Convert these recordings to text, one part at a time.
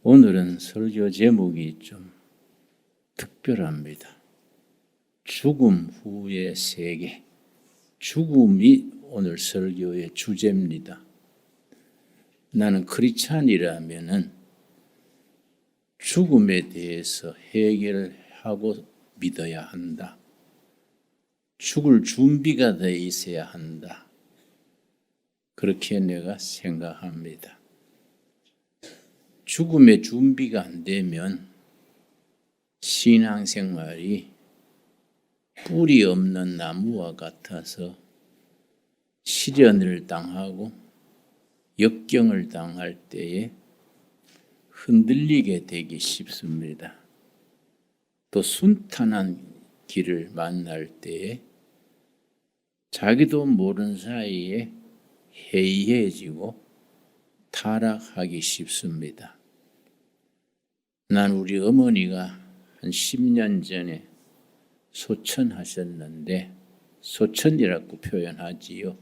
오늘은 설교 제목이 좀 특별합니다. 죽음 후의 세계. 죽음이 오늘 설교의 주제입니다. 나는 크리스찬이라면은 죽음에 대해서 해결하고 믿어야 한다. 죽을 준비가 되어 있어야 한다. 그렇게 내가 생각합니다. 죽음의 준비가 안 되면 신앙생활이 뿌리 없는 나무와 같아서 시련을 당하고 역경을 당할 때에 흔들리게 되기 쉽습니다. 또 순탄한 길을 만날 때에 자기도 모르는 사이에 해이해지고 타락하기 쉽습니다. 난 우리 어머니가 한 10년 전에 소천하셨는데, 소천이라고 표현하지요.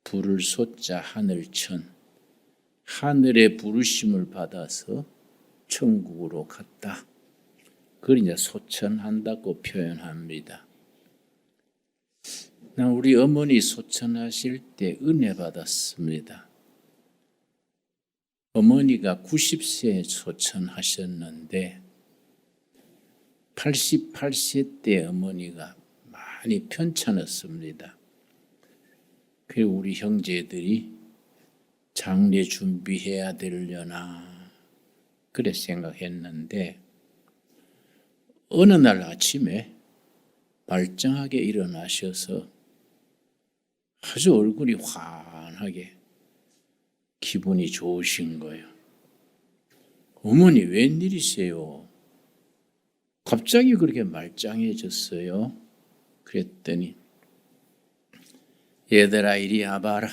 불을 솟자 하늘천, 하늘의 부르심을 받아서 천국으로 갔다. 그걸 이제 소천한다고 표현합니다. 난 우리 어머니 소천하실 때 은혜 받았습니다. 어머니가 90세에 소천하셨는데 88세 때 어머니가 많이 편찮았습니다. 그리고 우리 형제들이 장례 준비해야 되려나 그래 생각했는데 어느 날 아침에 말짱하게 일어나셔서 아주 얼굴이 환하게 기분이 좋으신 거예요. 어머니 웬일이세요? 갑자기 그렇게 말짱해졌어요. 그랬더니 얘들아 이리 와봐라.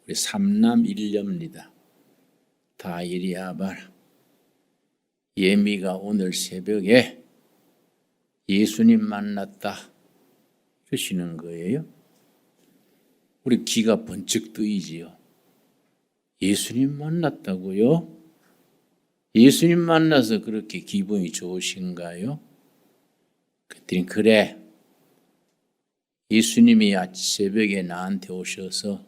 우리 삼남 일녀입니다. 다 이리 와봐라. 예미가 오늘 새벽에 예수님 만났다. 그러시는 거예요. 우리 귀가 번쩍 뜨이지요. 예수님 만났다고요? 예수님 만나서 그렇게 기분이 좋으신가요? 그랬더니 그래. 예수님이 새벽에 나한테 오셔서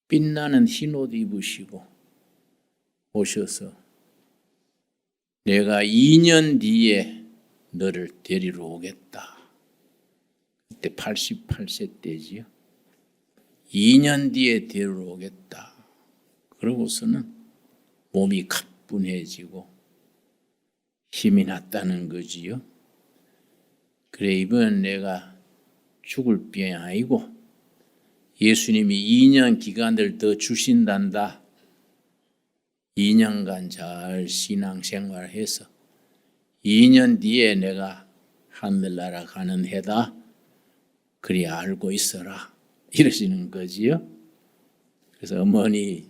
빛나는 흰옷 입으시고 오셔서 내가 2년 뒤에 너를 데리러 오겠다. 그때 88세 때지요. 2년 뒤에 데리러 오겠다. 그러고서는 몸이 가뿐해지고 힘이 났다는 거지요. 그래 이번엔 내가 죽을 병이 아니고 예수님이 2년 기간을 더 주신단다. 2년간 잘 신앙생활해서 2년 뒤에 내가 하늘나라 가는 해다. 그리 알고 있어라. 이러시는 거지요. 그래서 어머니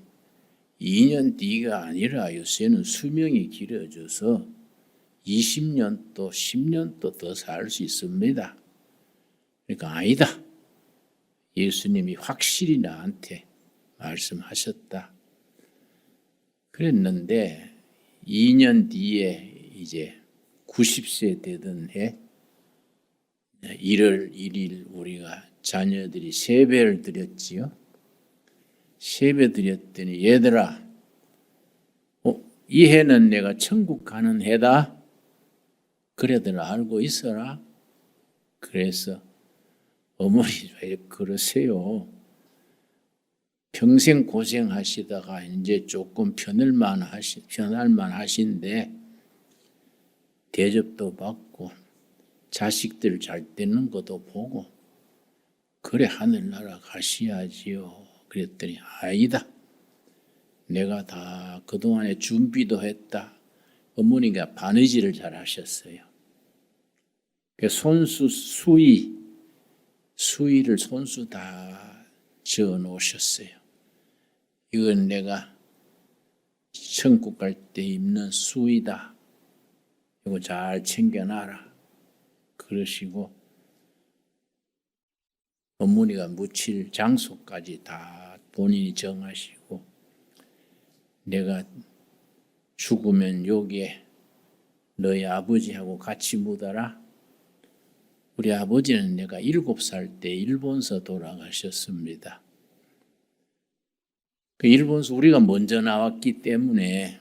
2년 뒤가 아니라 요새는 수명이 길어져서 20년 또 10년 또 더 살 수 있습니다. 그러니까 아니다. 예수님이 확실히 나한테 말씀하셨다. 그랬는데 2년 뒤에 이제 90세 되던 해 1월 1일 우리가 자녀들이 세배를 드렸지요. 세배 드렸더니 얘들아 이 해는 내가 천국 가는 해다. 그래들 알고 있어라. 그래서 어머니 왜 그러세요? 평생 고생하시다가 이제 조금 편할만 하신데 대접도 받고 자식들 잘 되는 것도 보고 그래 하늘나라 가셔야지요. 그랬더니 아니다. 내가 다 그동안에 준비도 했다. 어머니가 바느질을 잘 하셨어요. 손수 수의를 손수 다 지어 놓으셨어요. 이건 내가 천국 갈 때 입는 수의다. 이거 잘 챙겨놔라. 그러시고 어머니가 묻힐 장소까지 다 본인이 정하시고 내가 죽으면 여기에 너희 아버지하고 같이 묻어라. 우리 아버지는 내가 7살 때 일본서 돌아가셨습니다. 그 일본서 우리가 먼저 나왔기 때문에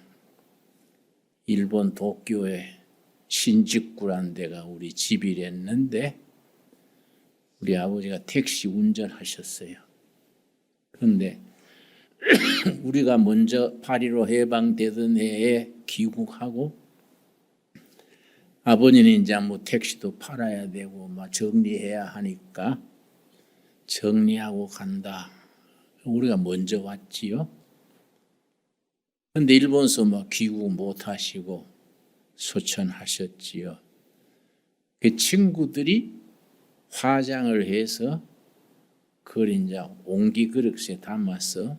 일본 도쿄에 신직구란 데가 우리 집이랬는데 우리 아버지가 택시 운전하셨어요. 그런데 우리가 먼저 8.15 해방되던 해에 귀국하고 아버지는 이제 뭐 택시도 팔아야 되고 막 정리해야 하니까 정리하고 간다. 우리가 먼저 왔지요. 그런데 일본서 막 귀국 못 하시고 소천하셨지요. 그 친구들이 화장을 해서 그걸 이제 옹기 그릇에 담아서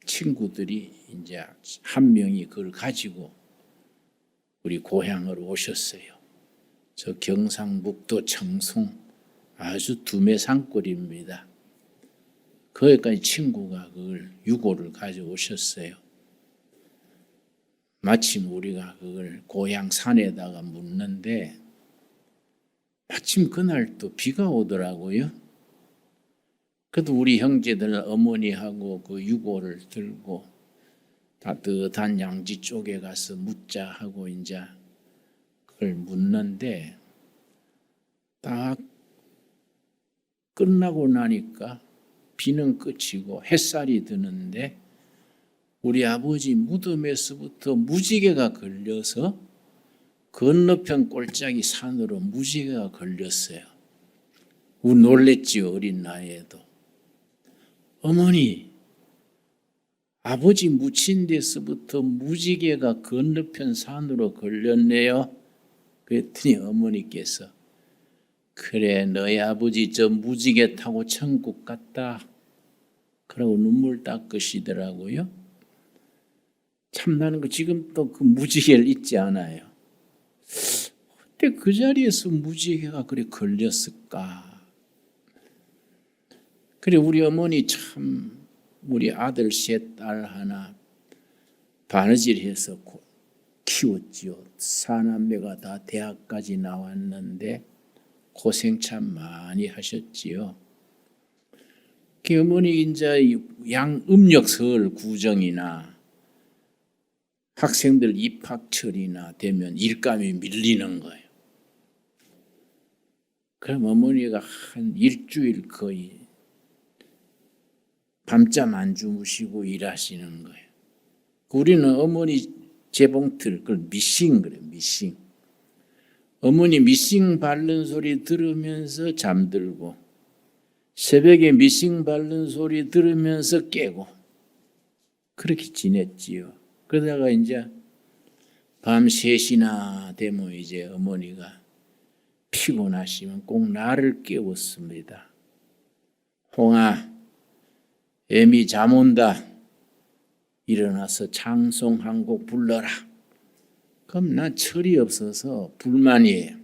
친구들이 이제 한 명이 그걸 가지고 우리 고향으로 오셨어요. 저 경상북도 청송 아주 두메산골입니다. 거기까지 친구가 그걸 유고를 가져오셨어요. 마침 우리가 그걸 고향 산에다가 묻는데 마침 그날 또 비가 오더라고요. 그래도 우리 형제들 어머니하고 그 유고를 들고 따뜻한 양지 쪽에 가서 묻자 하고 이제 그걸 묻는데 딱 끝나고 나니까 비는 그치고 햇살이 드는데 우리 아버지 무덤에서부터 무지개가 걸려서 건너편 꼴짝이 산으로 무지개가 걸렸어요. 놀랬지요, 어린 나이에도. 어머니, 아버지 묻힌 데서부터 무지개가 건너편 산으로 걸렸네요. 그랬더니 어머니께서 그래, 너희 아버지 저 무지개 타고 천국 갔다. 그러고 눈물 닦으시더라고요. 참 나는 지금 또 그 무지개를 잊지 않아요. 그때 그 자리에서 무지개가 그래 걸렸을까. 그래 우리 어머니 참 우리 아들 셋, 딸 하나 바느질해서 키웠지요. 사남매가 다 대학까지 나왔는데 고생 참 많이 하셨지요. 그 어머니 이제 음력설 구정이나 학생들 입학철이나 되면 일감이 밀리는 거예요. 그럼 어머니가 한 일주일 거의 밤잠 안 주무시고 일하시는 거예요. 우리는 어머니 재봉틀, 그걸 미싱 그래요, 미싱. 어머니 미싱 바른 소리 들으면서 잠들고 새벽에 미싱 바른 소리 들으면서 깨고 그렇게 지냈지요. 그러다가 이제 밤 3시나 되면 이제 어머니가 피곤하시면 꼭 나를 깨웠습니다. 홍아, 애미 잠 온다. 일어나서 찬송 한 곡 불러라. 그럼 나 철이 없어서 불만이에요.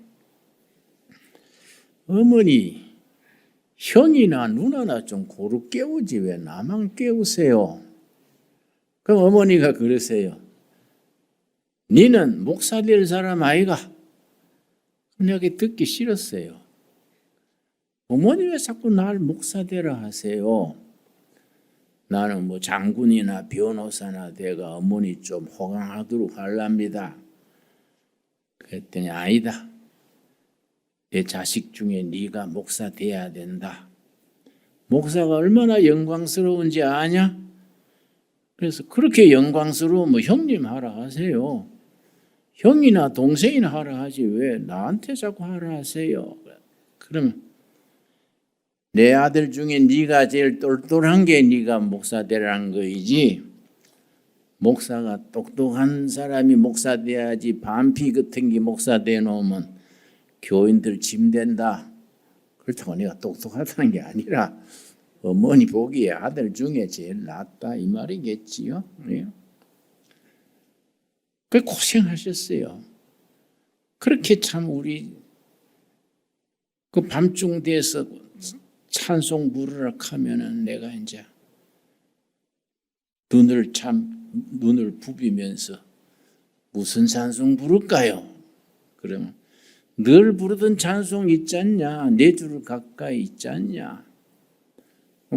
어머니, 형이나 누나나 좀 고루 깨우지 왜 나만 깨우세요? 그럼 어머니가 그러세요. 니는 목사 될 사람 아이가? 내가 듣기 싫었어요. 어머니 왜 자꾸 날 목사 되라 하세요? 나는 뭐 장군이나 변호사나 돼가 어머니 좀 호강하도록 하랍니다. 그랬더니 아니다. 내 자식 중에 네가 목사 돼야 된다. 목사가 얼마나 영광스러운지 아냐? 그래서 그렇게 영광스러우면 형님 하라 하세요. 형이나 동생이나 하라 하지 왜 나한테 자꾸 하라 하세요? 그럼 내 아들 중에 네가 제일 똘똘한 게 네가 목사 되라는 거이지. 목사가 똑똑한 사람이 목사 돼야지 반피 같은 게 목사 되놓으면 교인들 짐 된다. 그렇다고 내가 똑똑하다는 게 아니라 어머니 보기에 아들 중에 제일 낫다 이 말이겠지요. 그 고생하셨어요. 그렇게 참 우리 그 밤중 돼서 찬송 부르라 하면은 내가 이제 눈을 부비면서 무슨 찬송 부를까요? 그러면 늘 부르던 찬송 있지 않냐? 내 주를 가까이 있지 않냐?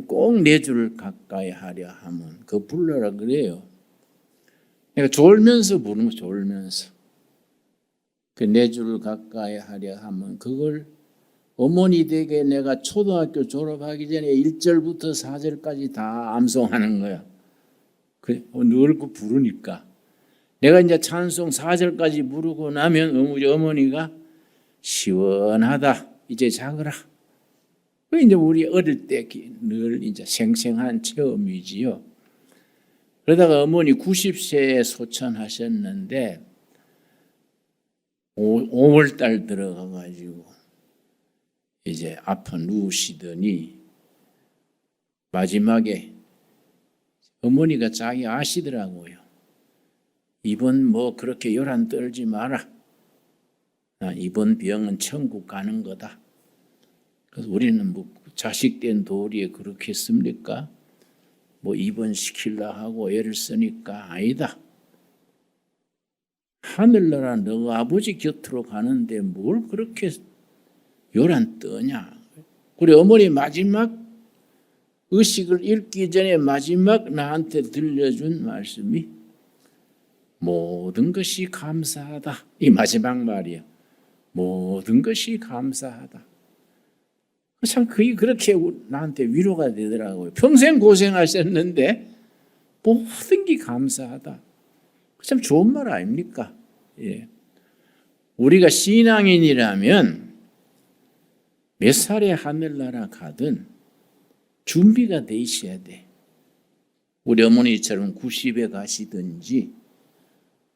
꼭 내 주를 가까이 하려 하면 그거 불러라 그래요. 내가 졸면서 부르면 졸면서 그 내 주를 가까이 하려 하면 그걸 어머니 댁에 내가 초등학교 졸업하기 전에 1절부터 4절까지 다 암송하는 거야. 그래, 늘 그 부르니까. 내가 이제 찬송 4절까지 부르고 나면 우리 어머니가 시원하다. 이제 자거라. 그 이제 우리 어릴 때 늘 이제 생생한 체험이지요. 그러다가 어머니 90세에 소천하셨는데 5월달 들어가가지고 이제 아파 누우시더니 마지막에 어머니가 자기 아시더라고요. 이번 뭐 그렇게 요란 떨지 마라. 이번 병은 천국 가는 거다. 그래서 우리는 뭐 자식된 도리에 그렇게 했습니까? 뭐 입원시키려 하고 애를 쓰니까 아니다. 하늘나라 너 아버지 곁으로 가는데 뭘 그렇게 요란 떠냐. 우리 어머니 마지막 의식을 잃기 전에 마지막 나한테 들려준 말씀이 모든 것이 감사하다. 이 마지막 말이야. 모든 것이 감사하다. 참 그게 그렇게 나한테 위로가 되더라고요. 평생 고생하셨는데 모든 게 감사하다. 참 좋은 말 아닙니까? 예. 우리가 신앙인이라면 몇 살에 하늘나라 가든 준비가 돼 있어야 돼. 우리 어머니처럼 90에 가시든지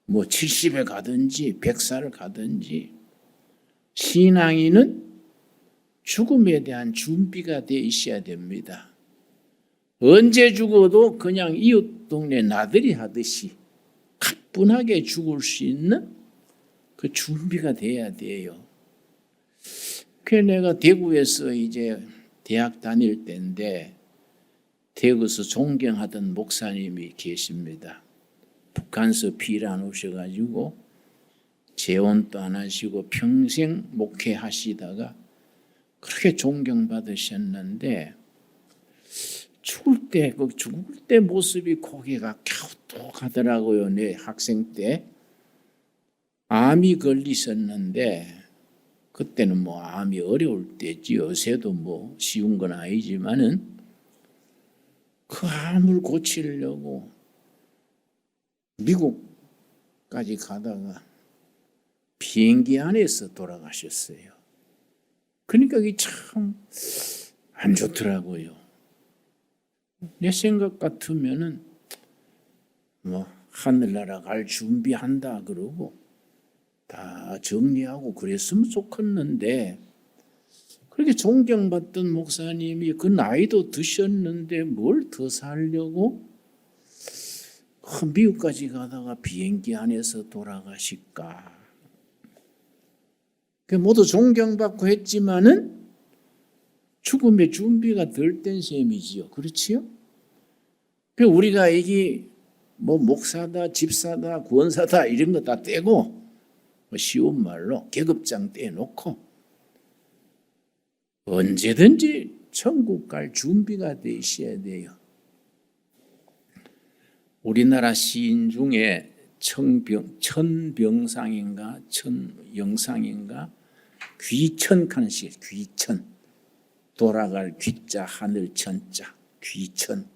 뭐 70에 가든지 100살 가든지 신앙인은 죽음에 대한 준비가 돼 있어야 됩니다. 언제 죽어도 그냥 이웃 동네 나들이 하듯이 가뿐하게 죽을 수 있는 그 준비가 돼야 돼요. 그래서 내가 대구에서 이제 대학 다닐 때인데 대구에서 존경하던 목사님이 계십니다. 북한서 피란 오셔가지고 재혼도 안 하시고 평생 목회하시다가 그렇게 존경받으셨는데 죽을 때 모습이 고개가 갸우뚱하더라고요. 내 학생 때 암이 걸리셨는데 그때는 뭐 암이 어려울 때지 요새도 뭐 쉬운 건 아니지만은 그 암을 고치려고 미국까지 가다가 비행기 안에서 돌아가셨어요. 그러니까 이게 참 안 좋더라고요. 내 생각 같으면은 뭐 하늘나라 갈 준비한다 그러고 다 정리하고 그랬으면 좋겠는데 그렇게 존경받던 목사님이 그 나이도 드셨는데 뭘 더 살려고 미국까지 가다가 비행기 안에서 돌아가실까. 모두 존경받고 했지만은 죽음의 준비가 덜 된 셈이지요. 그렇지요? 우리가 이게 뭐 목사다, 집사다, 구원사다 이런 거 다 떼고 쉬운 말로 계급장 떼놓고 언제든지 천국 갈 준비가 돼 있어야 돼요. 우리나라 시인 중에 천병상인가 천영상인가 귀천하는 시, 귀천 돌아갈 귀자 하늘 천자 귀천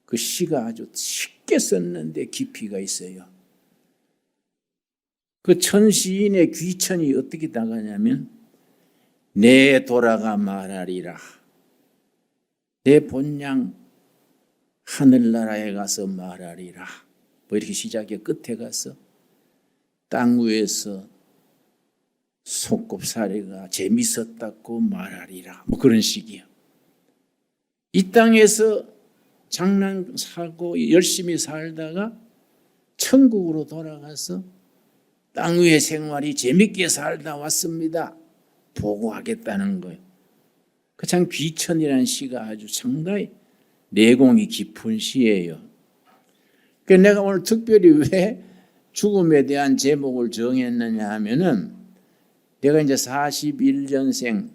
그 시가 아주 쉽게 썼는데 깊이가 있어요. 그 천시인의 귀천이 어떻게 나가냐면 내 돌아가 말하리라 내 본향 하늘나라에 가서 말하리라 뭐 이렇게 시작해 끝에 가서 땅 위에서 속곱살이가 재밌었다고 말하리라 뭐 그런 식이에요. 이 땅에서 장난사고 열심히 살다가 천국으로 돌아가서 땅 위의 생활이 재밌게 살다 왔습니다 보고하겠다는 거예요. 그 참 귀천이라는 시가 아주 상당히 내공이 깊은 시예요. 그래서 내가 오늘 특별히 왜 죽음에 대한 제목을 정했느냐 하면은 내가 이제 41년생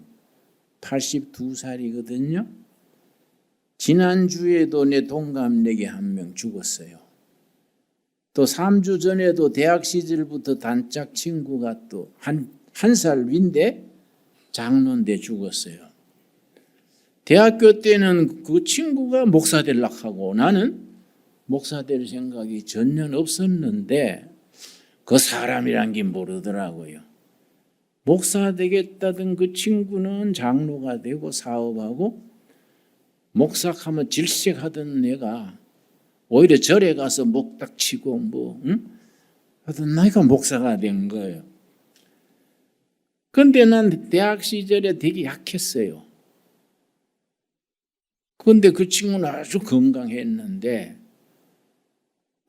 82살이거든요. 지난주에도 내 동갑내기 한 명 죽었어요. 또 3주 전에도 대학 시절부터 단짝 친구가 또 한 살 위인데 장로인데 죽었어요. 대학교 때는 그 친구가 목사 되려고 하고 나는 목사 될 생각이 전혀 없었는데 그 사람이란 게 모르더라고요. 목사 되겠다던 그 친구는 장로가 되고 사업하고 목사하면 질색하던 내가 오히려 절에 가서 목닥치고 하던 나이가 목사가 된 거예요. 그런데 난 대학 시절에 되게 약했어요. 그런데 그 친구는 아주 건강했는데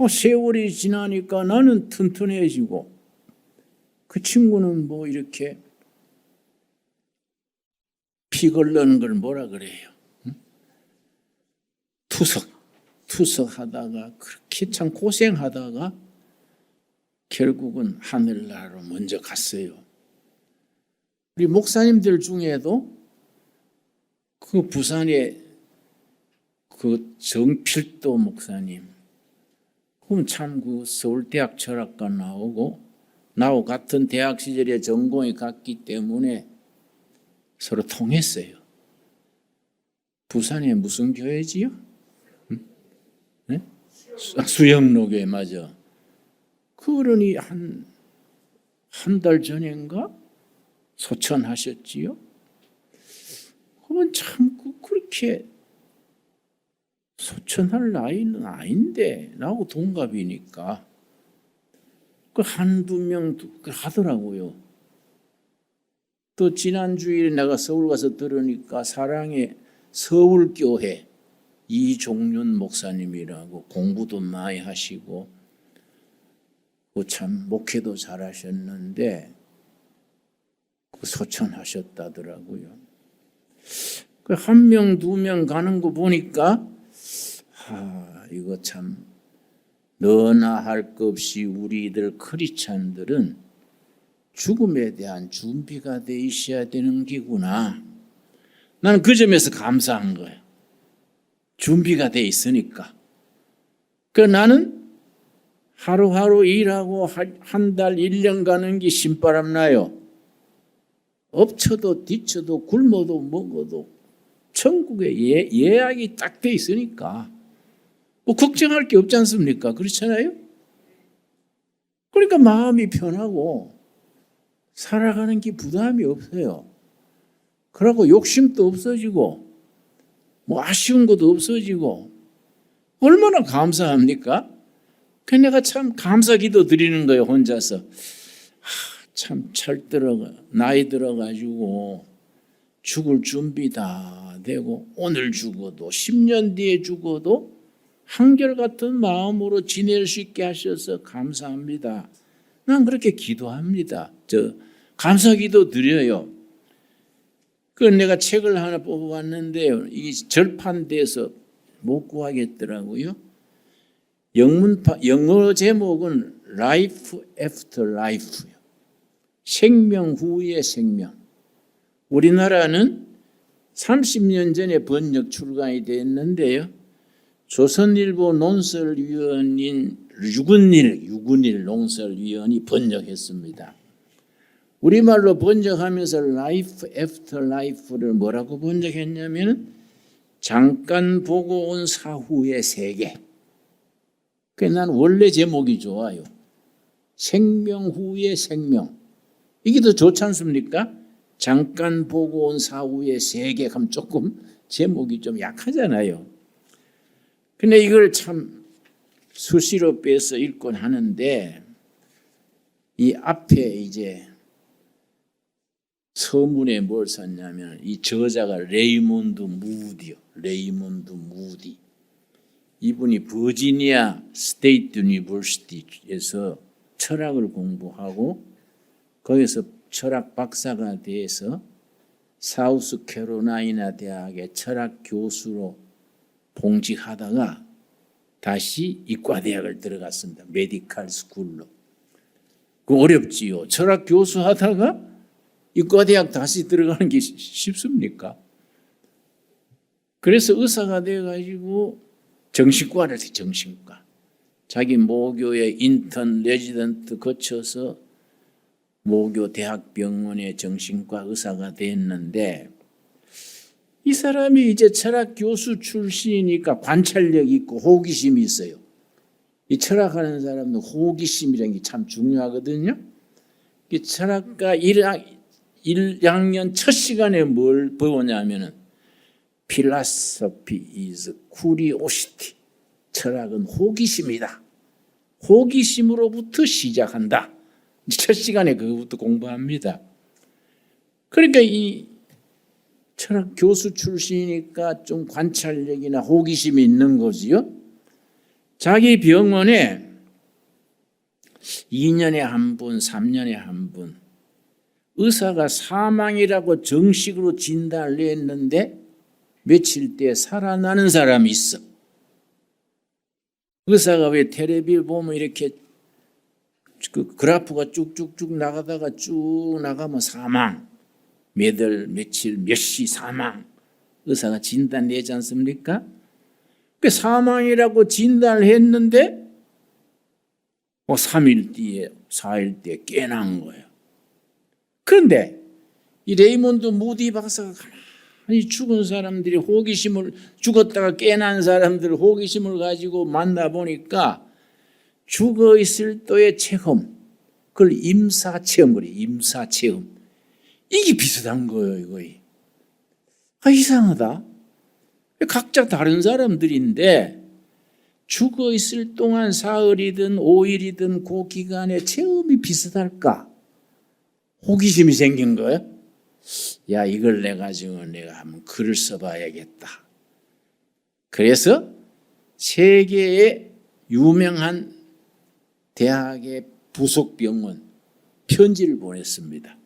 세월이 지나니까 나는 튼튼해지고 그 친구는 뭐 이렇게 피 걸르는 걸 뭐라 그래요? 투석하다가 그렇게 참 고생하다가 결국은 하늘나라로 먼저 갔어요. 우리 목사님들 중에도 그 부산의 그 정필도 목사님, 그럼 참 그 서울대학 철학과 나오고 같은 대학 시절에 전공이 같기 때문에 서로 통했어요. 부산에 무슨 교회지요? 네? 수영로교회 맞아. 그러니 한 달 전인가 소천하셨지요? 그러면 참 그렇게 소천할 나이는 아닌데 나하고 동갑이니까 그 한두 명 하더라고요. 또 지난 주일에 내가 서울 가서 들으니까 사랑의 서울교회 이종윤 목사님이라고 공부도 많이 하시고 참 목회도 잘하셨는데 소천하셨다더라고요. 한 명, 두 명 가는 거 보니까 이거 참 너나 할 것 없이 우리들 크리스찬들은 죽음에 대한 준비가 돼 있어야 되는 기구나. 나는 그 점에서 감사한 거예요. 준비가 돼 있으니까. 나는 하루하루 일하고 한 달, 1년 가는 게 신바람 나요. 엎쳐도 뒤쳐도 굶어도 먹어도 천국에 예약이 딱 돼 있으니까 뭐 걱정할 게 없지 않습니까? 그렇잖아요? 그러니까 마음이 편하고 살아가는 게 부담이 없어요. 그러고 욕심도 없어지고 뭐 아쉬운 것도 없어지고 얼마나 감사합니까? 내가 참 감사기도 드리는 거예요. 혼자서. 참 나이 들어가지고 죽을 준비 다 되고 오늘 죽어도 10년 뒤에 죽어도 한결같은 마음으로 지낼 수 있게 하셔서 감사합니다. 난 그렇게 기도합니다. 감사기도 드려요. 내가 책을 하나 뽑아봤는데요. 이 절판돼서 못 구하겠더라고요. 영어 제목은 Life After Life요. 생명 후의 생명. 우리나라는 30년 전에 번역 출간이 됐는데요. 조선일보 논설위원인 유근일 논설위원이 번역했습니다. 우리말로 번역하면서 Life After Life를 뭐라고 번역했냐면 잠깐 보고 온 사후의 세계. 난 원래 제목이 좋아요. 생명 후의 생명. 이게 더 좋지 않습니까? 잠깐 보고 온 사후의 세계 하면 조금 제목이 좀 약하잖아요. 근데 이걸 참 수시로 빼서 읽곤 하는데 이 앞에 이제 서문에 뭘 썼냐면 이 저자가 레이몬드 무디요. 레이몬드 무디. 이분이 버지니아 스테이트 유니버시티에서 철학을 공부하고 거기서 철학 박사가 돼서 사우스캐롤라이나 대학의 철학 교수로 봉직하다가 다시 이과대학을 들어갔습니다. 메디칼 스쿨로. 그 어렵지요. 철학 교수 하다가 이과대학 다시 들어가는 게 쉽습니까? 그래서 의사가 돼가지고 정신과를 해, 정신과. 자기 모교의 인턴, 레지던트 거쳐서 모교 대학병원의 정신과 의사가 됐는데, 이 사람이 이제 철학 교수 출신이니까 관찰력이 있고 호기심이 있어요. 이 철학하는 사람은 호기심이라는 게 참 중요하거든요. 이 철학과 1학년 첫 시간에 뭘 배우냐면은 Philosophy is curiosity. 철학은 호기심이다. 호기심으로부터 시작한다. 첫 시간에 그거부터 공부합니다. 그러니까 이 철학 교수 출신이니까 좀 관찰력이나 호기심이 있는 거지요. 자기 병원에 2년에 한 분, 3년에 한 분 의사가 사망이라고 정식으로 진단을 했는데 며칠 뒤에 살아나는 사람이 있어. 의사가 왜 텔레비를 보면 이렇게 그 그래프가 쭉쭉쭉 나가다가 쭉 나가면 사망, 몇 월, 며칠, 몇 시 사망 의사가 진단 내지 않습니까? 그 사망이라고 진단을 했는데 3일 뒤에 4일 뒤에 깨난 거예요. 그런데 이 레이몬드 무디 박사가 가만히 죽은 사람들이 호기심을 죽었다가 깨난 사람들 호기심을 가지고 만나보니까 죽어 있을 때의 체험, 그걸 임사체험 그래요. 임사체험. 이게 비슷한 거예요. 이거. 이상하다. 각자 다른 사람들인데 죽어 있을 동안 사흘이든 5일이든 그 기간에 체험이 비슷할까? 호기심이 생긴 거예요. 야, 이걸 내가 한번 글을 써봐야겠다. 그래서 세계의 유명한 대학의 부속병원 편지를 보냈습니다.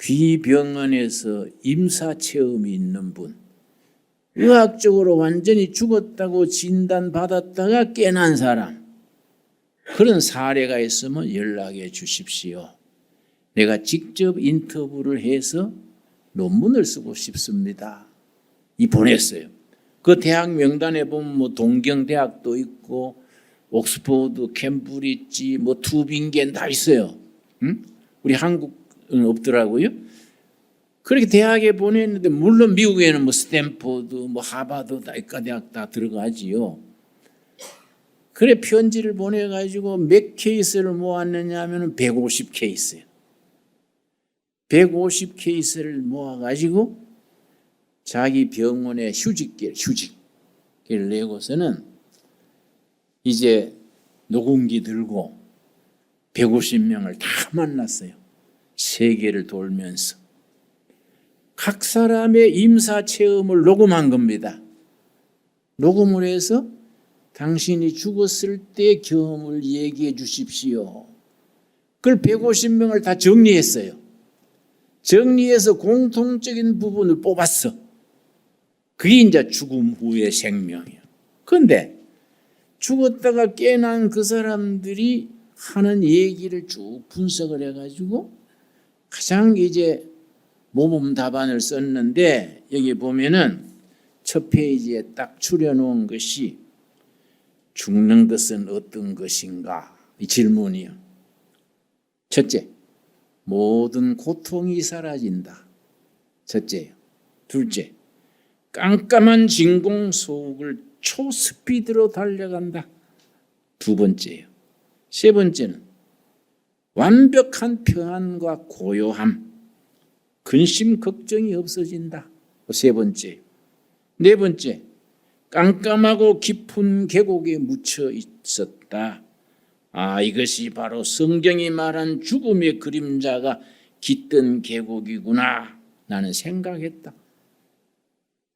귀병원에서 임사체험이 있는 분, 의학적으로 완전히 죽었다고 진단받았다가 깨난 사람, 그런 사례가 있으면 연락해 주십시오. 내가 직접 인터뷰를 해서 논문을 쓰고 싶습니다. 이 보냈어요. 그 대학 명단에 보면 뭐 동경대학도 있고 옥스퍼드, 캠브리지, 뭐 투빙겐 다 있어요. 응? 우리 한국은 없더라고요. 그렇게 대학에 보냈는데 물론 미국에는 뭐 스탠포드, 뭐 하버드, 이과대학 다 들어가지요. 그래 편지를 보내가지고 몇 케이스를 모았느냐 하면 150케이스예요. 150케이스를 모아가지고 자기 병원에 휴직기를 내고서는 이제 녹음기 들고 150명을 다 만났어요. 세계를 돌면서. 각 사람의 임사체험을 녹음한 겁니다. 녹음을 해서 당신이 죽었을 때 경험을 얘기해 주십시오. 그걸 150명을 다 정리했어요. 정리해서 공통적인 부분을 뽑았어. 그게 이제 죽음 후의 생명이에요. 그런데 죽었다가 깨난 그 사람들이 하는 얘기를 쭉 분석을 해가지고 가장 이제 모범 답안을 썼는데 여기 보면은 첫 페이지에 딱 추려놓은 것이 죽는 것은 어떤 것인가? 이 질문이요. 첫째, 모든 고통이 사라진다. 첫째요. 둘째, 깜깜한 진공 속을 초스피드로 달려간다. 두 번째요. 세 번째는 완벽한 평안과 고요함, 근심 걱정이 없어진다. 세 번째. 네 번째, 깜깜하고 깊은 계곡에 묻혀 있었다. 이것이 바로 성경이 말한 죽음의 그림자가 깃든 계곡이구나. 나는 생각했다.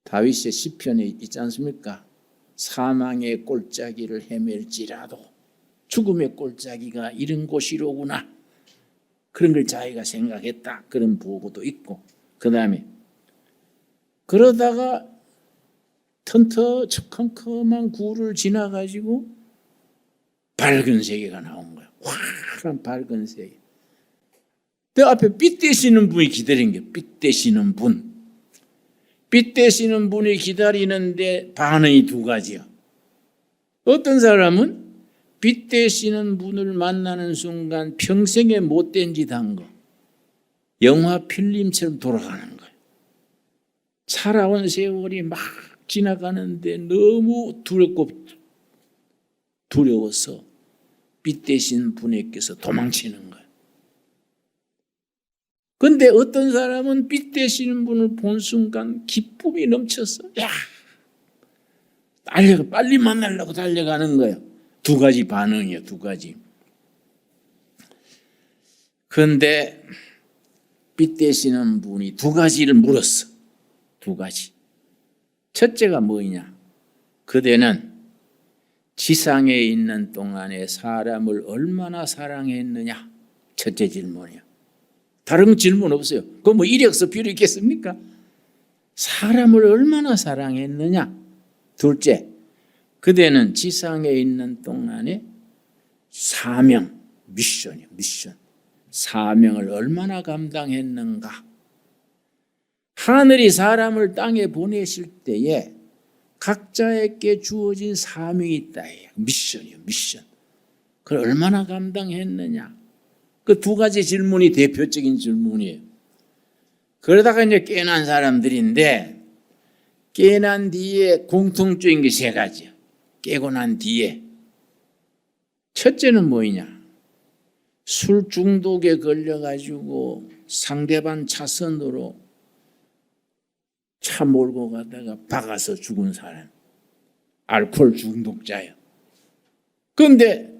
다윗의 시편에 있지 않습니까? 사망의 골짜기를 헤맬지라도 죽음의 골짜기가 이런 곳이로구나. 그런 걸 자기가 생각했다. 그런 보고도 있고. 그 다음에 그러다가 컴컴한 굴을 지나가지고 밝은 세계가 나온 거야. 환한 밝은 색. 그 앞에 빛 되시는 분이 기다리는 게 빛 되시는 분. 빛 되시는 분이 기다리는데 반응이 두 가지야. 어떤 사람은 빛 되시는 분을 만나는 순간 평생에 못된 짓 한 거. 영화 필름처럼 돌아가는 거예요. 살아온 세월이 막 지나가는데 너무 두려워서 빛 되신 분에게서 도망치는 거예요. 그런데 어떤 사람은 빛 되시는 분을 본 순간 기쁨이 넘쳐서 빨리 만나려고 달려가는 거예요. 두 가지 반응이에요. 두 가지. 그런데 빛 되시는 분이 두 가지를 물었어. 두 가지. 첫째가 뭐냐? 그대는 지상에 있는 동안에 사람을 얼마나 사랑했느냐? 첫째 질문이야. 다른 질문 없어요. 그거 뭐 이력서 필요 있겠습니까? 사람을 얼마나 사랑했느냐? 둘째, 그대는 지상에 있는 동안에 사명, 미션이요, 미션. 사명을 얼마나 감당했는가? 하늘이 사람을 땅에 보내실 때에 각자에게 주어진 사명이 있다. 미션이요, 미션. 그걸 얼마나 감당했느냐? 그 두 가지 질문이 대표적인 질문이에요. 그러다가 이제 깨어난 사람들인데, 깨어난 뒤에 공통적인 게 세 가지야. 깨고 난 뒤에. 첫째는 뭐냐? 술 중독에 걸려가지고 상대방 차선으로 차 몰고 가다가 박아서 죽은 사람. 알코올 중독자예요. 그런데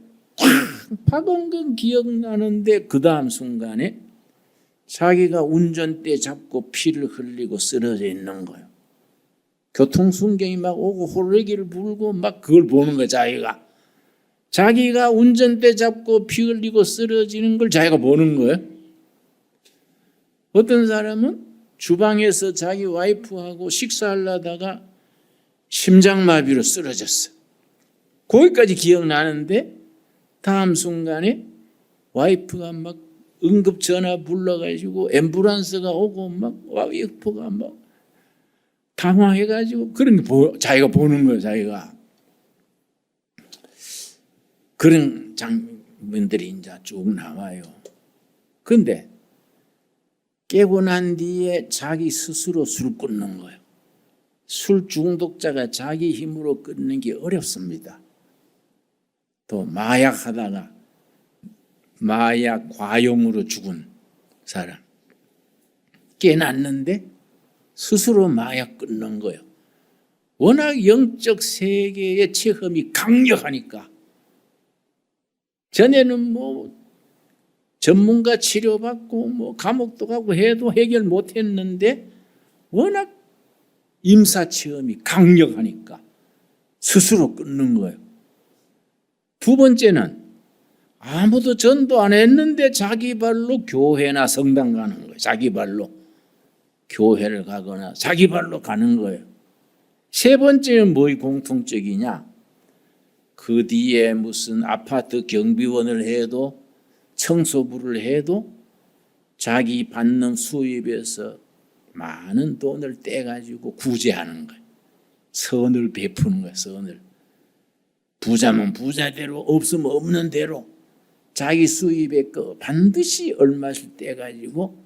박은 건 기억나는데 그 다음 순간에 자기가 운전대 잡고 피를 흘리고 쓰러져 있는 거예요. 교통순경이 막 오고 호래기를 불고 막 그걸 보는 거예요. 자기가 운전대 잡고 피 흘리고 쓰러지는 걸 자기가 보는 거예요. 어떤 사람은 주방에서 자기 와이프하고 식사하려다가 심장마비로 쓰러졌어. 거기까지 기억나는데 다음 순간에 와이프가 막 응급전화 불러가지고 앰뷸런스가 오고 막 와이프가 막 당황해가지고 그런 게 자기가 보는 거예요. 자기가. 그런 장면들이 이제 쭉 나와요. 그런데 깨고 난 뒤에 자기 스스로 술 끊는 거예요. 술 중독자가 자기 힘으로 끊는 게 어렵습니다. 또 마약하다가 마약 과용으로 죽은 사람. 깨났는데 스스로 마약 끊는 거예요. 워낙 영적 세계의 체험이 강력하니까. 전에는 뭐 전문가 치료받고 뭐 감옥도 가고 해도 해결 못했는데 워낙 임사 체험이 강력하니까 스스로 끊는 거예요. 두 번째는 아무도 전도 안 했는데 자기 발로 교회나 성당 가는 거예요. 자기 발로 교회를 가거나 자기 발로 가는 거예요. 세 번째는 뭐의 공통적이냐? 그 뒤에 무슨 아파트 경비원을 해도 청소부를 해도 자기 받는 수입에서 많은 돈을 떼가지고 구제하는 거예요. 선을 베푸는 거예요. 선을. 부자면 부자대로 없으면 없는 대로 자기 수입에 그 반드시 얼마씩 떼가지고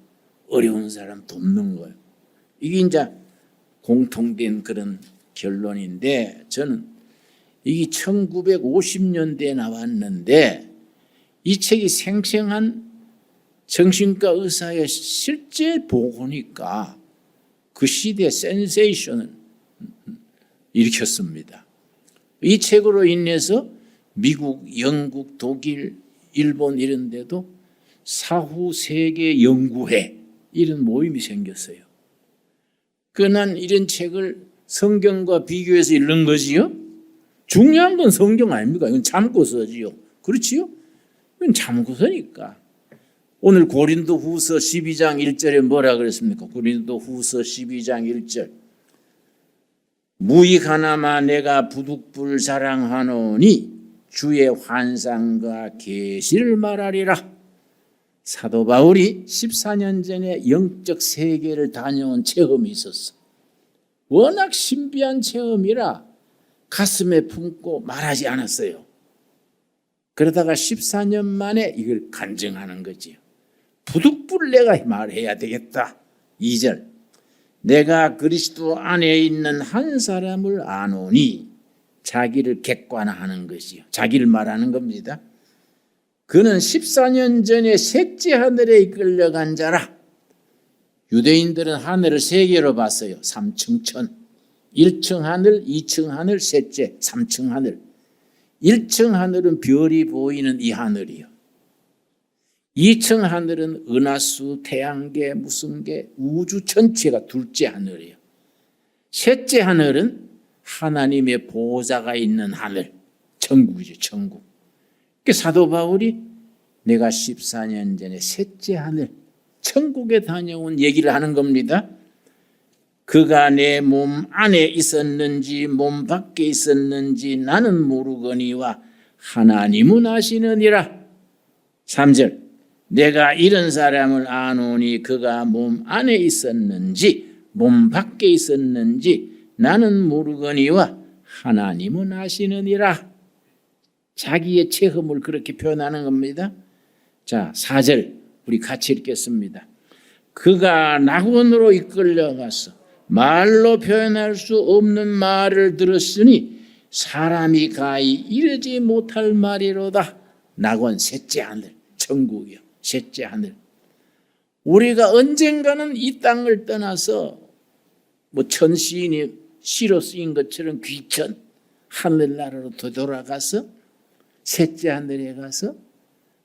어려운 사람 돕는 거예요. 이게 이제 공통된 그런 결론인데 저는 이게 1950년대에 나왔는데 이 책이 생생한 정신과 의사의 실제 보고니까 그 시대의 센세이션을 일으켰습니다. 이 책으로 인해서 미국, 영국, 독일, 일본 이런 데도 사후 세계 연구회 이런 모임이 생겼어요. 난 이런 책을 성경과 비교해서 읽는 거지요. 중요한 건 성경 아닙니까? 이건 참고서지요. 그렇지요? 이건 참고서니까. 오늘 고린도후서 12장 1절에 뭐라 그랬습니까? 고린도후서 12장 1절. 무익 하나마 내가 부득불 자랑하노니 주의 환상과 계시를 말하리라. 사도 바울이 14년 전에 영적 세계를 다녀온 체험이 있었어. 워낙 신비한 체험이라 가슴에 품고 말하지 않았어요. 그러다가 14년 만에 이걸 간증하는 거지요. 부득불 내가 말해야 되겠다. 2절, 내가 그리스도 안에 있는 한 사람을 아노니, 자기를 객관화하는 것이요, 자기를 말하는 겁니다. 그는 14년 전에 셋째 하늘에 이끌려간 자라. 유대인들은 하늘을 세 개로 봤어요. 3층 천, 1층 하늘, 2층 하늘, 셋째 3층 하늘. 1층 하늘은 별이 보이는 이 하늘이요. 2층 하늘은 은하수, 태양계, 무슨 계, 우주 전체가 둘째 하늘이에요. 셋째 하늘은 하나님의 보호자가 있는 하늘, 천국이죠, 천국. 사도 바울이 내가 14년 전에 셋째 하늘, 천국에 다녀온 얘기를 하는 겁니다. 그가 내 몸 안에 있었는지 몸 밖에 있었는지 나는 모르거니와 하나님은 아시느니라. 3절, 내가 이런 사람을 아노니 그가 몸 안에 있었는지 몸 밖에 있었는지 나는 모르거니와 하나님은 아시느니라. 자기의 체험을 그렇게 표현하는 겁니다. 자, 4절 우리 같이 읽겠습니다. 그가 낙원으로 이끌려가서 말로 표현할 수 없는 말을 들었으니 사람이 가히 이르지 못할 말이로다. 낙원, 셋째 하늘, 천국이요, 셋째 하늘. 우리가 언젠가는 이 땅을 떠나서 뭐 천시인이 시로 쓰인 것처럼 귀천 하늘나라로 되돌아가서 셋째 하늘에 가서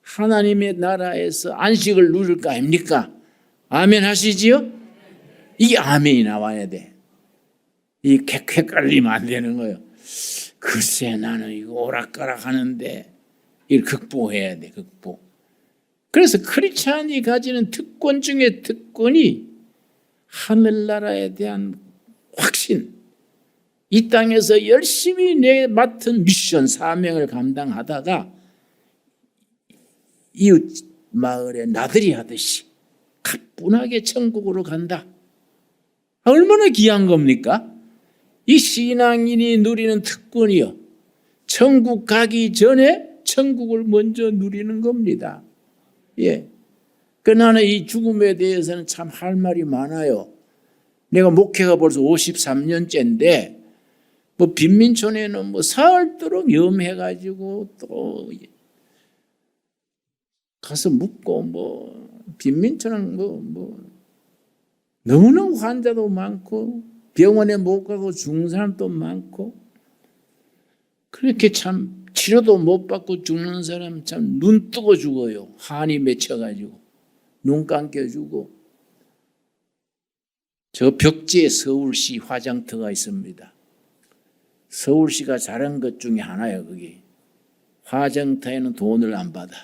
하나님의 나라에서 안식을 누릴 거 아닙니까? 아멘 하시지요? 이게 아멘이 나와야 돼. 이 헷갈리면 안 되는 거예요. 글쎄 나는 이거 오락가락 하는데 이걸 극복해야 돼. 극복. 그래서 크리스찬이 가지는 특권 중에 특권이 하늘나라에 대한 확신, 이 땅에서 열심히 내 맡은 미션, 사명을 감당하다가 이웃 마을에 나들이 하듯이 가뿐하게 천국으로 간다. 얼마나 귀한 겁니까? 이 신앙인이 누리는 특권이요, 천국 가기 전에 천국을 먼저 누리는 겁니다. 예. 그 나는 이 죽음에 대해서는 참 할 말이 많아요. 내가 목회가 벌써 53년째인데 뭐 빈민촌에는 뭐 사흘도록 염해가지고 또 가서 묻고 뭐 빈민촌은 뭐 너무너무 환자도 많고 병원에 못 가고 죽는 사람도 많고 그렇게 참 치료도 못 받고 죽는 사람 참 눈 뜨고 죽어요. 한이 맺혀가지고 눈 감겨주고. 저 벽지에 서울시 화장터가 있습니다. 서울시가 잘한 것 중에 하나예요. 그게 화장터에는 돈을 안 받아.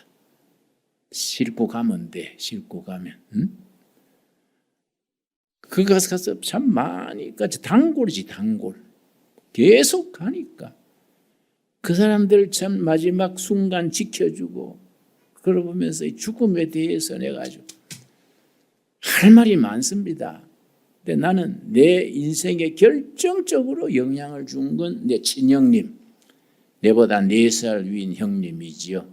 싣고 가면 돼. 싣고 가면. 응? 그 가서 참 많이, 단골이지, 단골. 계속 가니까. 그 사람들 참 마지막 순간 지켜주고, 그러고 보면서 이 죽음에 대해서 내가 아주 할 말이 많습니다. 근데 나는 내 인생에 결정적으로 영향을 준 건 내 친형님, 내보다 4살 위인 형님이지요.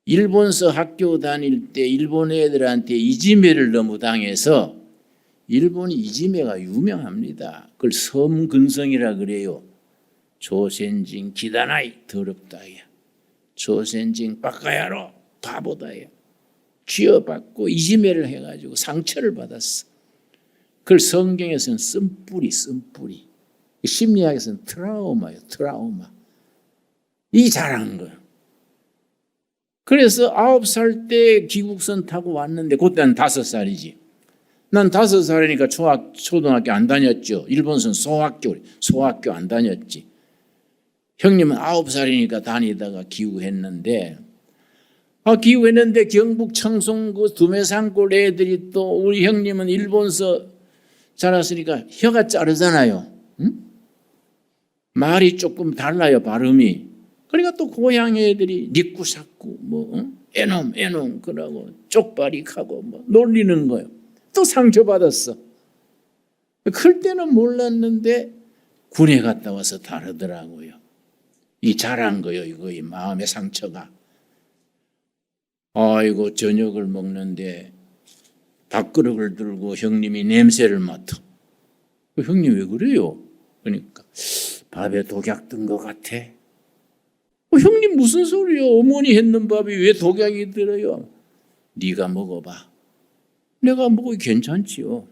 일본서 학교 다닐 때 일본 애들한테 이지메를 너무 당해서, 일본이 이지메가 유명합니다. 그걸 섬근성이라 그래요. 조센징 기다나이 더럽다야. 조센징 바카야로 바보다야. 쥐어받고 이지메를 해가지고 상처를 받았어. 그걸 성경에서는 쓴뿌리. 심리학에서는 트라우마예요. 트라우마. 이 잘한 거예요. 그래서 9살 때 귀국선 타고 왔는데 그때 난 5살이지. 난 5살이니까 초등학교 안 다녔죠. 일본선 소학교 안 다녔지. 형님은 9살이니까 다니다가 기후했는데, 기후했는데 경북 청송 그 두메산골 애들이 또 우리 형님은 일본서 자랐으니까 혀가 자르잖아요. 응? 말이 조금 달라요, 발음이. 그러니까 또 고향 애들이 니꾸사꾸 애놈 그러고 쪽발이하고 놀리는 거예요. 또 상처받았어. 클 때는 몰랐는데 군에 갔다 와서 다르더라고요. 이 잘한 거예요. 이거 이 마음의 상처가. 아이고 저녁을 먹는데 밥그릇을 들고 형님이 냄새를 맡아. 형님 왜 그래요? 그러니까 밥에 독약 든 것 같아. 형님 무슨 소리요? 어머니 했는 밥이 왜 독약이 들어요? 네가 먹어봐. 내가 먹어도 괜찮지요.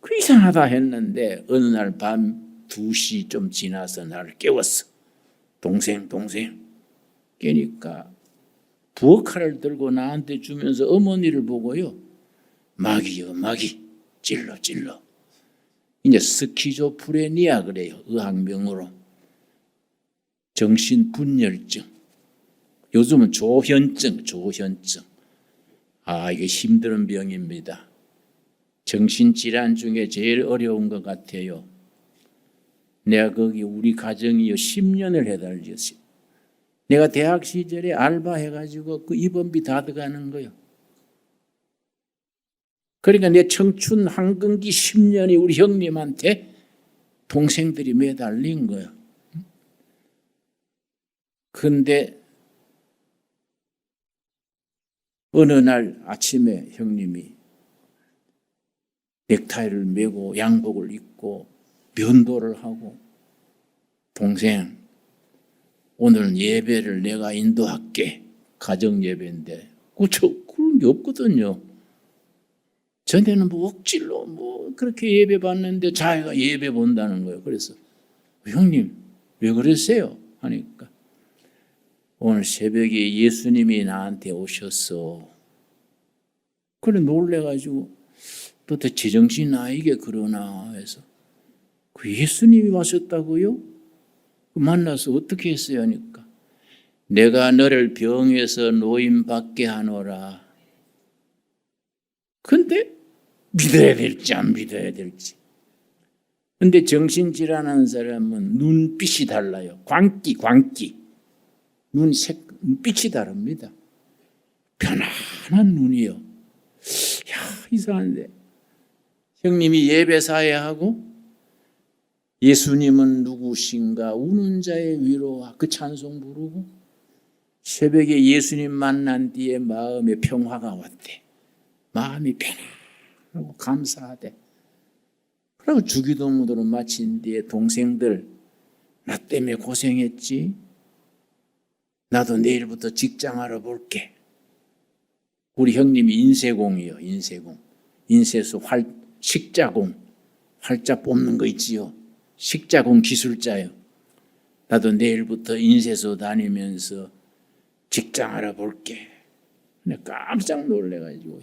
그 이상하다 했는데 어느 날 밤 2시 좀 지나서 나를 깨웠어. 동생. 깨니까 부엌칼을 들고 나한테 주면서 어머니를 보고요. 마귀요 마귀. 찔러. 이제 스키조프레니아 그래요. 의학명으로. 정신분열증. 요즘은 조현증. 이게 힘든 병입니다. 정신질환 중에 제일 어려운 것 같아요. 내가 거기 우리 가정이요 10년을 해달렸어요. 내가 대학 시절에 알바해가지고 그 입원비 다 들어가는 거예요. 그러니까 내 청춘 한근기 10년이 우리 형님한테 동생들이 매달린 거예요. 그런데 어느 날 아침에 형님이 넥타이를 메고 양복을 입고 면도를 하고 동생 오늘 예배를 내가 인도할게. 가정 예배인데 그런 게 없거든요. 전에는 억지로 그렇게 예배 받는데 자기가 예배 본다는 거예요. 그래서 형님 왜 그러세요? 하니까 오늘 새벽에 예수님이 나한테 오셨어. 그래 놀래가지고 도대체 제정신 나에게 그러나 해서 그 예수님이 왔었다고요? 만나서 어떻게 했어요? 하니까 내가 너를 병에서 노임 받게 하노라. 근데 믿어야 될지 안 믿어야 될지. 근데 정신질환한 사람은 눈빛이 달라요. 광기. 눈빛이 다릅니다. 편안한 눈이요. 이상한데. 형님이 예배 사회하고 예수님은 누구신가 우는 자의 위로와 그 찬송 부르고 새벽에 예수님 만난 뒤에 마음에 평화가 왔대. 마음이 편안하고 감사하대. 그리고 주기도문으로 마친 뒤에 동생들 나 때문에 고생했지. 나도 내일부터 직장 알아볼게. 우리 형님이 인쇄공이요. 인쇄소 식자공 활자 뽑는 거 있지요. 식자공 기술자요. 나도 내일부터 인쇄소 다니면서 직장 알아볼게. 깜짝 놀래가지고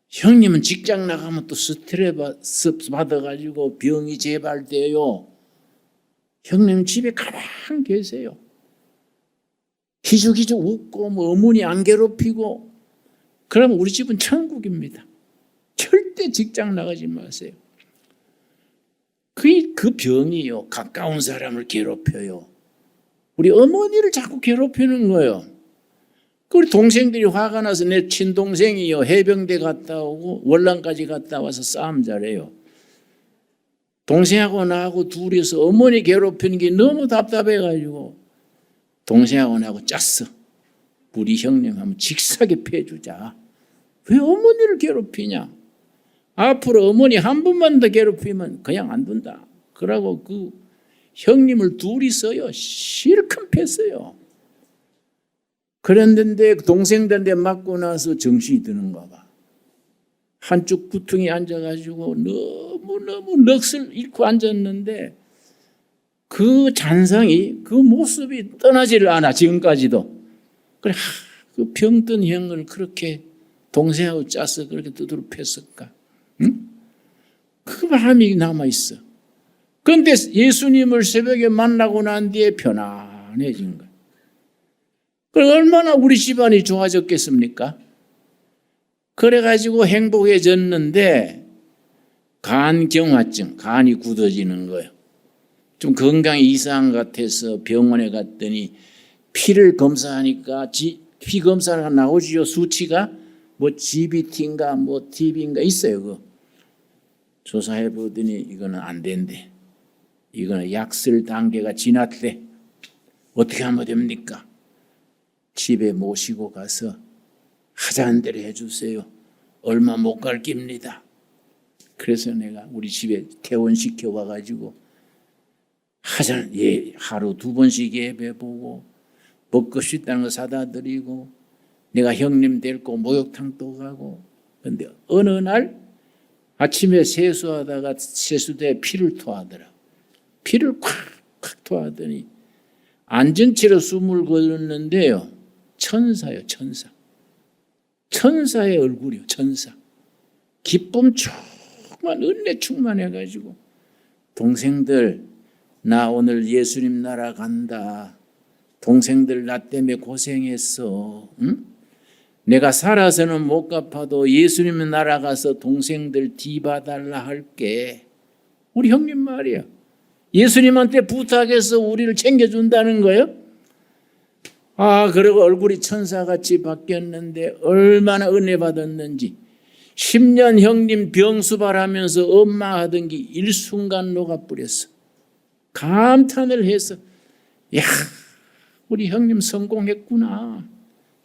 형님은 직장 나가면 또 스트레스 받아가지고 병이 재발돼요. 형님 집에 가만 계세요. 기죽기죽 웃고 어머니 안 괴롭히고 그러면 우리 집은 천국입니다. 절대 직장 나가지 마세요. 그 병이요. 가까운 사람을 괴롭혀요. 우리 어머니를 자꾸 괴롭히는 거예요. 우리 동생들이 화가 나서 내 친동생이요. 해병대 갔다 오고 월남까지 갔다 와서 싸움 잘해요. 동생하고 나하고 둘이서 어머니 괴롭히는 게 너무 답답해가지고 동생하고 나하고 짰어. 우리 형님 한번 직사게 패주자. 왜 어머니를 괴롭히냐? 앞으로 어머니 한 번만 더 괴롭히면 그냥 안 둔다. 그러고 그 형님을 둘이서요. 실컷 팼어요. 그랬는데 동생들한테 맞고 나서 정신이 드는가 봐. 한쪽 구퉁이 앉아가지고 너무 넋을 잃고 앉았는데 그 잔상이 그 모습이 떠나지를 않아 지금까지도. 그래 그 병든 형을 그렇게 동생하고 짜서 그렇게 두드러 팼을까? 응? 그 마음이 남아있어. 그런데 예수님을 새벽에 만나고 난 뒤에 편안해진 거야. 그럼 얼마나 우리 집안이 좋아졌겠습니까? 그래가지고 행복해졌는데 간경화증, 간이 굳어지는 거예요. 좀 건강이 이상한 것 같아서 병원에 갔더니 피를 검사하니까 피 검사가 나오지요. 수치가 뭐 GBT인가 뭐 TB인가 있어요. 그거 조사해 보더니 이거는 안 된대. 이거는 약쓸 단계가 지났대. 어떻게 하면 됩니까? 집에 모시고 가서 하자는 대로 해주세요. 얼마 못 갈 깁니다. 그래서 내가 우리 집에 퇴원시켜 와가지고 하루 2번씩 예배 보고 먹고 싶다는 거 사다 드리고 내가 형님 데리고 목욕탕도 가고. 그런데 어느 날 아침에 세수하다가 세수대에 피를 토하더라. 피를 콱콱 토하더니 앉은 채로 숨을 거뒀는데요. 천사요, 천사. 천사의 얼굴이요, 천사. 기쁨 충만, 은혜 충만해가지고 동생들 나 오늘 예수님 나라 간다. 동생들 나 때문에 고생했어. 응? 내가 살아서는 못 갚아도 예수님 나라 가서 동생들 뒤봐달라 할게. 우리 형님 말이야. 예수님한테 부탁해서 우리를 챙겨준다는 거예요. 그리고 얼굴이 천사같이 바뀌었는데 얼마나 은혜 받았는지. 10년 형님 병수발하면서 엄마 하던 게 일순간 녹아버렸어. 감탄을 해서 야, 우리 형님 성공했구나.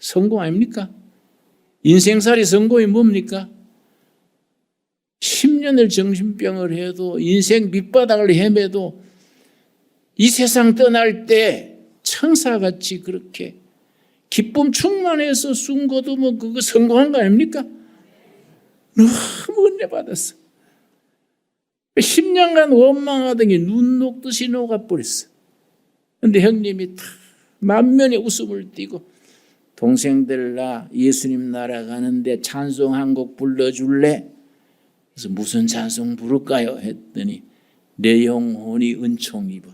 성공 아닙니까? 인생살이 성공이 뭡니까? 10년을 정신병을 해도 인생 밑바닥을 헤매도 이 세상 떠날 때 천사같이 그렇게 기쁨 충만해서 숨 거두면 그거 성공한 거 아닙니까? 너무 은혜 받았어. 10년간 원망하던 게 눈 녹듯이 녹아버렸어. 그런데 형님이 다 만면에 웃음을 띠고 동생들 나 예수님 나라 가는데 찬송 한 곡 불러줄래? 그래서 무슨 찬송 부를까요? 했더니 내 영혼이 은총 입어.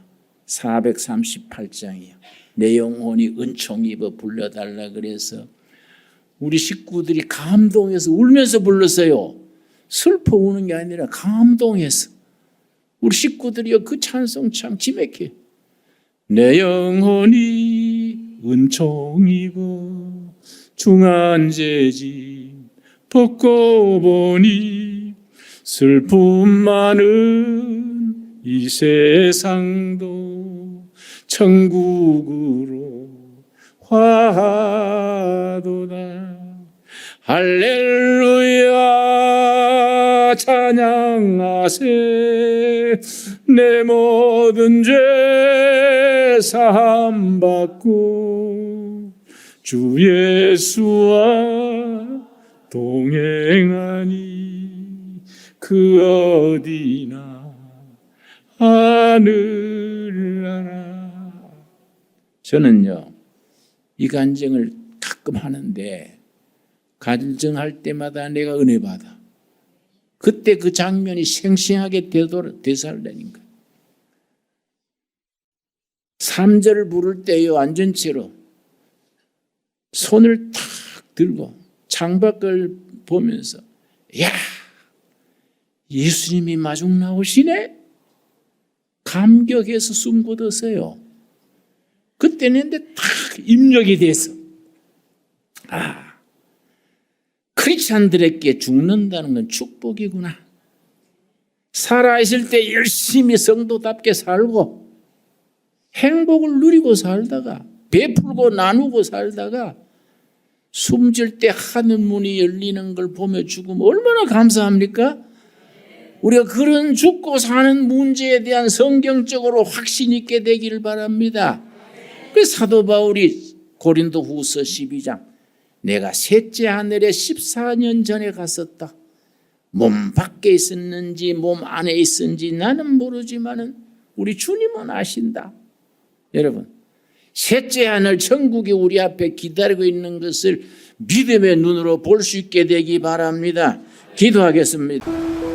438장이요. 내 영혼이 은총 입어 불러달라 그래서 우리 식구들이 감동해서 울면서 불렀어요. 슬퍼 우는 게 아니라 감동해서. 우리 식구들이요 그 찬송 참 기맥해. 내 영혼이 은총 입어 중한 재짐 벗고 보니 슬픔 많은 이 세상도 천국으로 화하도다. 할렐루야 찬양하세. 내 모든 죄 사함 받고 주 예수와 동행하니 그 어디나 하늘나라. 저는요 이 간증을 가끔 하는데 간증할 때마다 내가 은혜 받아. 그때 그 장면이 생생하게 되살라는 거예요. 3절을 부를 때요 앉은 채로 손을 탁 들고 창밖을 보면서 야 예수님이 마중 나오시네? 감격해서 숨 고뒀어요. 그때는 딱 입력이 돼서 크리스찬들에게 죽는다는 건 축복이구나. 살아있을 때 열심히 성도답게 살고 행복을 누리고 살다가 베풀고 나누고 살다가 숨질 때 하늘 문이 열리는 걸 보며 죽으면 얼마나 감사합니까? 우리가 그런 죽고 사는 문제에 대한 성경적으로 확신 있게 되기를 바랍니다. 그래서 사도 바울이 고린도후서 12장 내가 셋째 하늘에 14년 전에 갔었다. 몸 밖에 있었는지 몸 안에 있었는지 나는 모르지만은 우리 주님은 아신다. 여러분 셋째 하늘 천국이 우리 앞에 기다리고 있는 것을 믿음의 눈으로 볼 수 있게 되기 바랍니다. 기도하겠습니다.